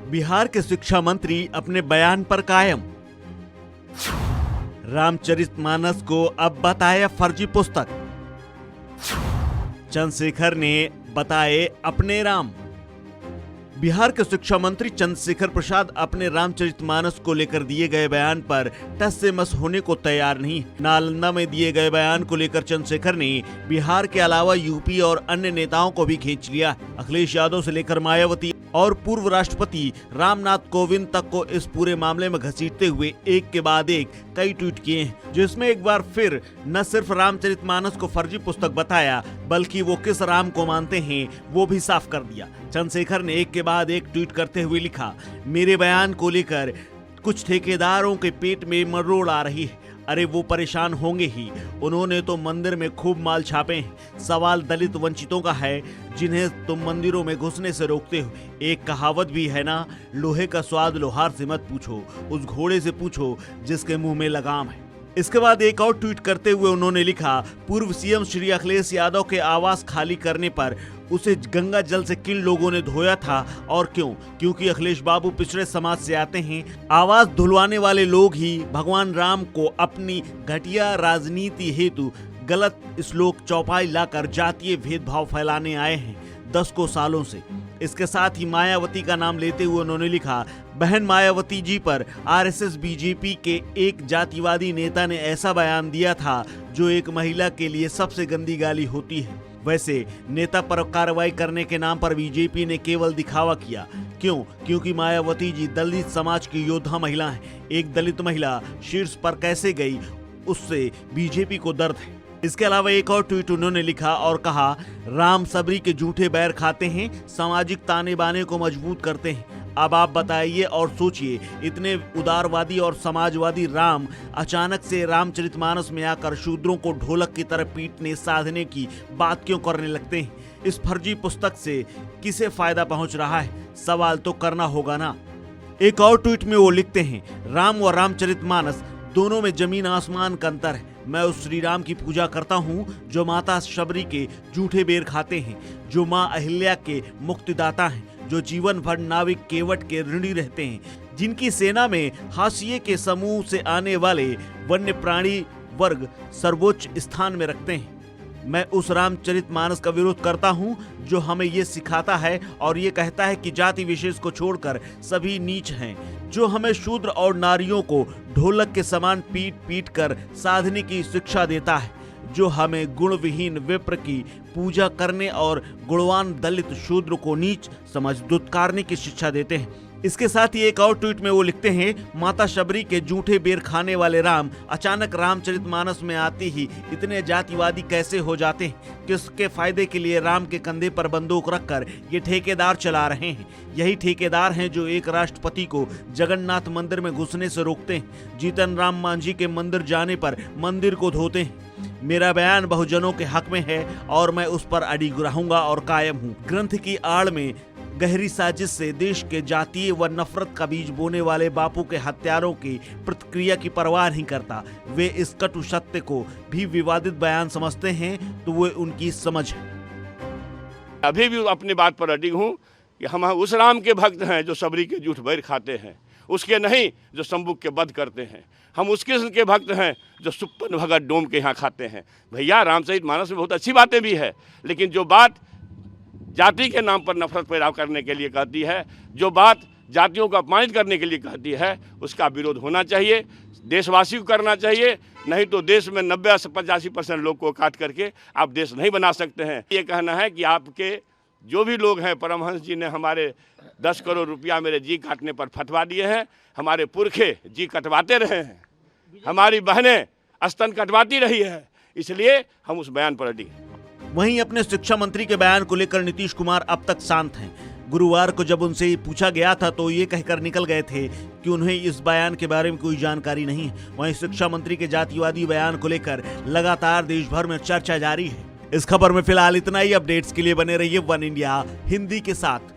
बिहार के शिक्षा मंत्री अपने बयान पर कायम। रामचरितमानस को अब बताया फर्जी पुस्तक। चंद्रशेखर ने बताए अपने राम। बिहार के शिक्षा मंत्री चंद्रशेखर प्रसाद अपने रामचरितमानस को लेकर दिए गए बयान पर टस से मस होने को तैयार नहीं। नालंदा में दिए गए बयान को लेकर चंद्रशेखर ने बिहार के अलावा यूपी और अन्य नेताओं को भी खींच लिया। अखिलेश यादव से लेकर मायावती और पूर्व राष्ट्रपति रामनाथ कोविंद तक को इस पूरे मामले में घसीटते हुए एक के बाद एक कई ट्वीट किए हैं, जिसमें एक बार फिर न सिर्फ रामचरितमानस को फर्जी पुस्तक बताया, बल्कि वो किस राम को मानते हैं वो भी साफ कर दिया। चंद्रशेखर ने एक के बाद एक ट्वीट करते हुए लिखा, मेरे बयान को लेकर कुछ ठेकेदारों के पेट में मरोड़ आ रही है। अरे वो परेशान होंगे ही, उन्होंने तो मंदिर में खूब माल छापे हैं। सवाल दलित वंचितों का है जिन्हें तुम मंदिरों में घुसने से रोकते हो। एक कहावत भी है ना, लोहे का स्वाद लोहार से मत पूछो, उस घोड़े से पूछो जिसके मुंह में लगाम है। इसके बाद एक और ट्वीट करते हुए उन्होंने लिखा, पूर्व सीएम श्री अखिलेश यादव के आवास खाली करने पर उसे गंगा जल से किन लोगों ने धोया था और क्यों? क्योंकि अखिलेश बाबू पिछड़े समाज से आते हैं। आवास धुलवाने वाले लोग ही भगवान राम को अपनी घटिया राजनीति हेतु गलत श्लोक चौपाई लाकर जातीय भेदभाव फैलाने आए हैं 10 सालों से। इसके साथ ही मायावती का नाम लेते हुए उन्होंने लिखा, बहन मायावती जी पर आरएसएस बीजेपी के एक जातिवादी नेता ने ऐसा बयान दिया था जो एक महिला के लिए सबसे गंदी गाली होती है। वैसे नेता पर कार्रवाई करने के नाम पर बीजेपी ने केवल दिखावा किया। क्यों? क्योंकि मायावती जी दलित समाज की योद्धा महिला हैं। एक दलित महिला शीर्ष पर कैसे गई, उससे बीजेपी को दर्द है। इसके अलावा एक और ट्वीट उन्होंने लिखा और कहा, राम सबरी के झूठे बैर खाते हैं, सामाजिक ताने बाने को मजबूत करते हैं। अब आप बताइए और सोचिए, इतने उदारवादी और समाजवादी राम अचानक से रामचरितमानस में आकर शूद्रों को ढोलक की तरह पीटने साधने की बात क्यों करने लगते हैं? इस फर्जी पुस्तक से किसे फायदा पहुंच रहा है? सवाल तो करना होगा ना। एक और ट्वीट में वो लिखते हैं, राम व रामचरितमानस दोनों में जमीन आसमान का अंतर है। मैं उस श्री राम की पूजा करता हूँ जो माता शबरी के झूठे बेर खाते हैं, जो माँ अहिल्या के मुक्तिदाता हैं, जो जीवन भर नाविक केवट के ऋणी रहते हैं, जिनकी सेना में हाशिए के समूह से आने वाले वन्य प्राणी वर्ग सर्वोच्च स्थान में रखते हैं। मैं उस रामचरितमानस का विरोध करता हूं जो हमें ये सिखाता है और ये कहता है कि जाति विशेष को छोड़कर सभी नीच हैं, जो हमें शूद्र और नारियों को ढोलक के समान पीट पीट कर साधने की शिक्षा देता है, जो हमें गुणविहीन विप्र की पूजा करने और गुणवान दलित शूद्र को नीच समझ दुत्कारने की शिक्षा देते हैं। इसके साथ ही एक और ट्वीट में वो लिखते हैं, माता शबरी के झूठे बेर खाने वाले राम अचानक रामचरितमानस में आते ही इतने जातिवादी कैसे हो जाते हैं? किसके फायदे के लिए राम के कंधे पर बंदूक रखकर ये ठेकेदार चला रहे हैं? यही ठेकेदार हैं जो एक राष्ट्रपति को जगन्नाथ मंदिर में घुसने से रोकते हैं, जीतन राम मांझी के मंदिर जाने पर मंदिर को धोते हैं। मेरा बयान बहुजनों के हक में है और मैं उस पर अडिग रहूंगा और कायम हूँ। ग्रंथ की आड़ में गहरी साजिश से देश के जातीय व नफरत का बीज बोने वाले बापू के हत्यारों की प्रतिक्रिया की परवाह नहीं करता। वे इस कटु सत्य को भी विवादित बयान समझते हैं तो वो उनकी समझ है। अभी भी अपनी बात पर अडिग हूँ कि हम उस राम के भक्त हैं जो सबरी के झूठ बैर खाते हैं, उसके नहीं जो शंभुक के वध करते हैं। हम उस कृष्ण के भक्त हैं जो सुप्पन भगत डोम के यहाँ खाते हैं। भैया रामचरितमानस में बहुत अच्छी बातें भी है, लेकिन जो बात जाति के नाम पर नफरत पैदा करने के लिए कहती है, जो बात जातियों को अपमानित करने के लिए कहती है, उसका विरोध होना चाहिए, देशवासी को करना चाहिए। नहीं तो देश में 90 से 85% लोग को काट करके आप देश नहीं बना सकते हैं। ये कहना है कि आपके जो भी लोग हैं, परमहंस जी ने हमारे 10 करोड़ रुपया मेरे जी काटने पर फटवा दिए हैं। हमारे पुरखे जी कटवाते रहे हैं, हमारी बहनें स्तन कटवाती रही है, इसलिए हम उस बयान पर अडिग हैं। वहीं अपने शिक्षा मंत्री के बयान को लेकर नीतीश कुमार अब तक शांत हैं। गुरुवार को जब उनसे पूछा गया था तो ये कहकर निकल गए थे कि उन्हें इस बयान के बारे में कोई जानकारी नहीं है। वहीं शिक्षा मंत्री के जातिवादी बयान को लेकर लगातार देश भर में चर्चा जारी है। इस खबर में फिलहाल इतना ही। अपडेट्स के लिए बने रहिए वन इंडिया हिंदी के साथ।